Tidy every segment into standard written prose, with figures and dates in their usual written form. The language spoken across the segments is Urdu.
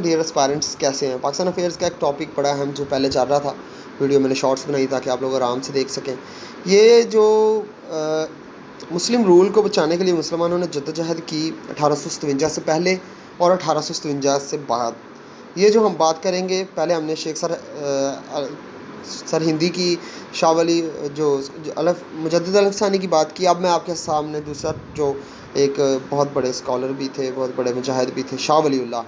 ڈیئر اسپائرنٹس، کیسے ہیں؟ پاکستان افیئرس کا ایک ٹاپک بڑا اہم جو پہلے چل رہا تھا، ویڈیو میں نے شارٹس بنائی تاکہ آپ لوگ آرام سے دیکھ سکیں. یہ جو مسلم رول کو بچانے کے لیے مسلمانوں نے جدوجہد کی 1857 سے پہلے اور 1857 سے بعد. یہ جو ہم بات کریں گے، پہلے ہم نے شیخ سر ہندی کی، شاہ ولی جو مجدد الف ثانی کی بات کی. اب میں آپ کے سامنے دوسرا جو ایک بہت بڑے اسکالر بھی تھے، بہت بڑے مجاہد بھی تھے، شاہ ولی اللہ،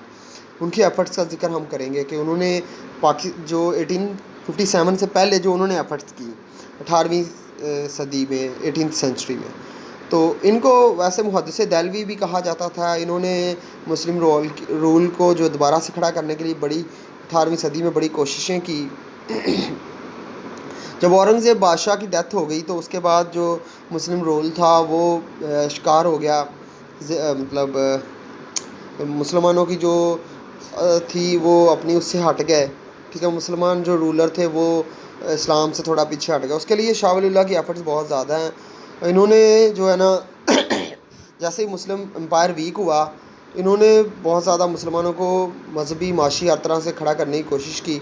ان کی ایفرٹس کا ذکر ہم کریں گے کہ انہوں نے جو 1857 سے پہلے جو انہوں نے ایفرٹس کی 18ویں صدی میں، 18th سینچری میں. تو ان کو ویسے محدث دہلوی بھی کہا جاتا تھا. انہوں نے مسلم رول کو جو دوبارہ سے کھڑا کرنے کے لیے 18ویں صدی میں بڑی کوششیں کی. جب اورنگزیب بادشاہ کی ڈیتھ ہو گئی تو اس کے بعد جو مسلم رول تھا وہ شکار ہو گیا، مطلب مسلمانوں کی جو تھی وہ اپنی اس سے ہٹ گئے. ٹھیک ہے، مسلمان جو رولر تھے وہ اسلام سے تھوڑا پیچھے ہٹ گئے. اس کے لیے شاہ ولی اللہ کی ایفرٹس بہت زیادہ ہیں. انہوں نے جو ہے نا جیسے ہی مسلم امپائر ویک ہوا، انہوں نے بہت زیادہ مسلمانوں کو مذہبی، معاشی ہر طرح سے کھڑا کرنے کی کوشش کی.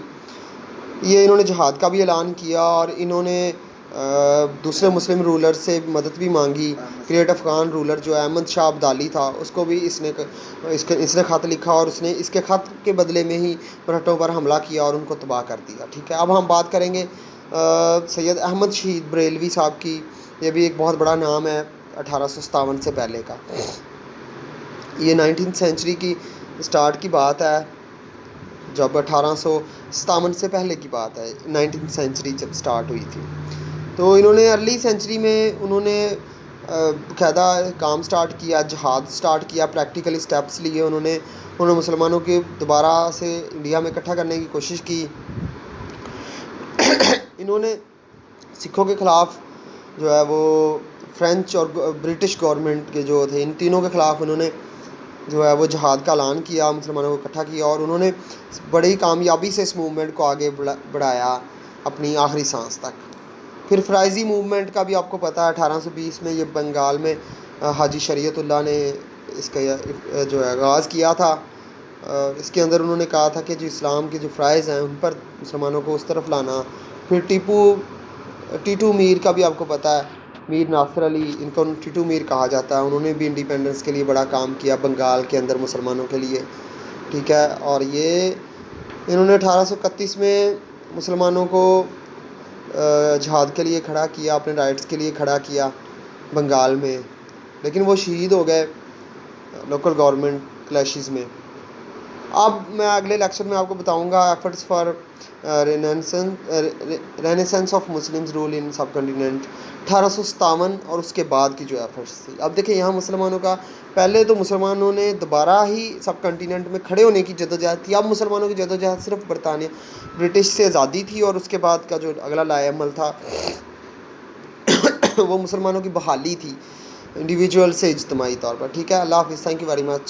یہ انہوں نے جہاد کا بھی اعلان کیا اور انہوں نے دوسرے مسلم رولر سے مدد بھی مانگی. گریٹ افغان رولر جو احمد شاہ ابدالی تھا، اس کو بھی اس نے خط لکھا اور اس نے اس کے خط کے بدلے میں ہی مرہٹوں پر حملہ کیا اور ان کو تباہ کر دیا. ٹھیک ہے، اب ہم بات کریں گے سید احمد شہید بریلوی صاحب کی. یہ بھی ایک بہت بڑا نام ہے 1857 سے پہلے کا. یہ 19th سینچری کی سٹارٹ کی بات ہے، جب 1857 سے پہلے کی بات ہے، 19th سینچری جب سٹارٹ ہوئی تھی. تو انہوں نے ارلی سینچری میں انہوں نے باقاعدہ کام سٹارٹ کیا، جہاد سٹارٹ کیا، پریکٹیکل اسٹیپس لیے. انہوں نے مسلمانوں کے دوبارہ سے انڈیا میں اکٹھا کرنے کی کوشش کی. انہوں نے سکھوں کے خلاف جو ہے وہ فرینچ اور برٹش گورنمنٹ کے جو تھے، ان تینوں کے خلاف انہوں نے جو ہے وہ جہاد کا اعلان کیا، مسلمانوں کو اکٹھا کیا اور انہوں نے بڑی کامیابی سے اس موومنٹ کو آگے بڑھایا اپنی آخری سانس تک. پھر فرائضی موومنٹ کا بھی آپ کو پتہ ہے، 1820 میں یہ بنگال میں حاجی شریعت اللہ نے اس کا جو ہے آغاز کیا تھا. اس کے اندر انہوں نے کہا تھا کہ جو اسلام کے جو فرائض ہیں ان پر مسلمانوں کو اس طرف لانا. پھر ٹیٹو میر کا بھی آپ کو پتہ ہے، میر ناصر علی، ان کو ٹیٹو میر کہا جاتا ہے. انہوں نے بھی انڈیپینڈنس کے لیے بڑا کام کیا بنگال کے اندر مسلمانوں کے لیے. ٹھیک ہے، اور انہوں نے 1831 میں مسلمانوں کو جہاد کے لیے کھڑا کیا، اپنے رائٹس کے لیے کھڑا کیا بنگال میں، لیکن وہ شہید ہو گئے لوکل گورنمنٹ کلیشز میں. اب میں اگلے لیکچر میں آپ کو بتاؤں گا efforts for renaissance of Muslims role in subcontinent 1857 اور اس کے بعد کی جو ایفرٹس تھی. اب دیکھیں یہاں مسلمانوں کا پہلے تو مسلمانوں نے دوبارہ ہی سب کنٹیننٹ میں کھڑے ہونے کی جدوجہد تھی. اب مسلمانوں کی جدوجہد صرف برٹش سے آزادی تھی اور اس کے بعد کا جو اگلا لائحہ عمل تھا وہ مسلمانوں کی بحالی تھی، انڈیویجول سے اجتماعی طور پر. ٹھیک ہے، اللہ حافظ، تھینک یو ویری مچ.